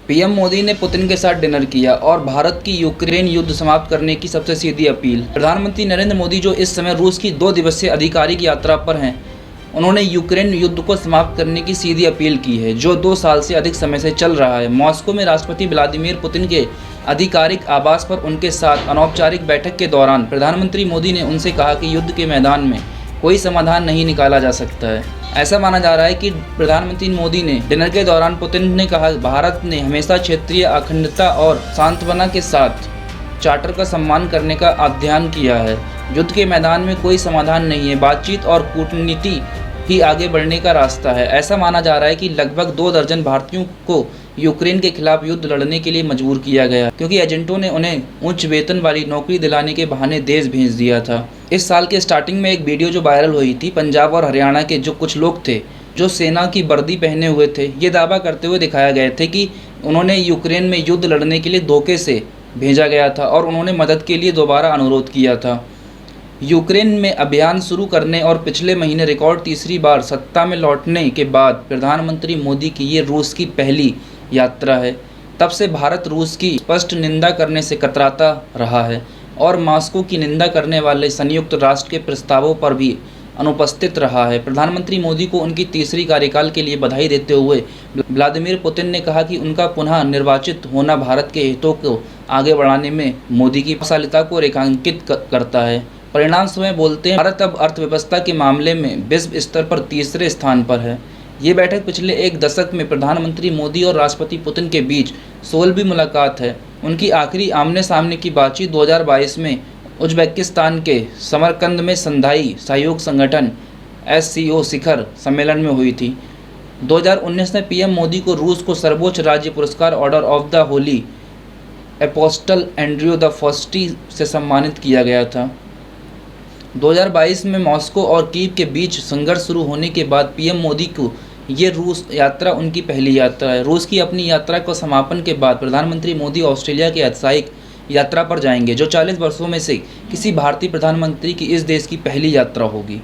PM Modi ने Putin के साथ डिनर किया और भारत की यूक्रेन युद्ध समाप्त करने की सबसे सीधी अपील। प्रधानमंत्री नरेंद्र मोदी, जो इस समय रूस की 2 दिवसीय आधिकारिक यात्रा पर हैं, उन्होंने यूक्रेन युद्ध को समाप्त करने की सीधी अपील की है, जो 2 साल से अधिक समय से चल रहा है। मॉस्को में राष्ट्रपति व्लादिमीर पुतिन के आधिकारिक आवास पर उनके साथ अनौपचारिक बैठक के दौरान प्रधानमंत्री मोदी ने उनसे कहा कि युद्ध के मैदान में कोई समाधान नहीं निकाला जा सकता है। ऐसा माना जा रहा है कि प्रधानमंत्री मोदी ने डिनर के दौरान पुतिन ने कहा, भारत ने हमेशा क्षेत्रीय अखंडता और सांत्वना के साथ चार्टर का सम्मान करने का अध्ययन किया है। युद्ध के मैदान में कोई समाधान नहीं है, बातचीत और कूटनीति ही आगे बढ़ने का रास्ता है। ऐसा माना जा रहा है कि लगभग 2 दर्जन भारतीयों को यूक्रेन के खिलाफ युद्ध लड़ने के लिए मजबूर किया गया, क्योंकि एजेंटों ने उन्हें उच्च वेतन वाली नौकरी दिलाने के बहाने देश भेज दिया था। इस साल के स्टार्टिंग में एक वीडियो जो वायरल हुई थी, पंजाब और हरियाणा के जो कुछ लोग थे जो सेना की वर्दी पहने हुए थे, ये दावा करते हुए दिखाया गए थे कि उन्होंने यूक्रेन में युद्ध लड़ने के लिए धोखे से भेजा गया था और उन्होंने मदद के लिए दोबारा अनुरोध किया था। यूक्रेन में अभियान शुरू करने और पिछले महीने रिकॉर्ड तीसरी बार सत्ता में लौटने के बाद प्रधानमंत्री मोदी की ये रूस की पहली यात्रा है। तब से भारत रूस की स्पष्ट निंदा करने से कतराता रहा है और मॉस्को की निंदा करने वाले संयुक्त राष्ट्र के प्रस्तावों पर भी अनुपस्थित रहा है। प्रधानमंत्री मोदी को उनकी तीसरी कार्यकाल के लिए बधाई देते हुए व्लादिमीर पुतिन ने कहा कि उनका पुनः निर्वाचित होना भारत के हितों को आगे बढ़ाने में मोदी की प्रभावशालिता को रेखांकित करता है। परिणाम स्वयं बोलते हैं, भारत अब अर्थव्यवस्था के मामले में विश्व स्तर पर तीसरे स्थान पर है। ये बैठक पिछले 1 दशक में प्रधानमंत्री मोदी और राष्ट्रपति पुतिन के बीच 16वीं मुलाकात है। उनकी आखिरी आमने सामने की बातचीत 2022 में उज्बेकिस्तान के समरकंद में संघाई सहयोग संगठन SCO शिखर सम्मेलन में हुई थी। 2019 में पीएम मोदी को रूस को सर्वोच्च राज्य पुरस्कार Order of the Holy Apostle Andrew the First से सम्मानित किया गया था। 2022 में मॉस्को और कीव के बीच संघर्ष शुरू होने के बाद पीएम मोदी को ये रूस यात्रा उनकी पहली यात्रा है। रूस की अपनी यात्रा को समापन के बाद प्रधानमंत्री मोदी ऑस्ट्रेलिया की औपचारिक यात्रा पर जाएंगे, जो 40 वर्षों में से किसी भारतीय प्रधानमंत्री की इस देश की पहली यात्रा होगी।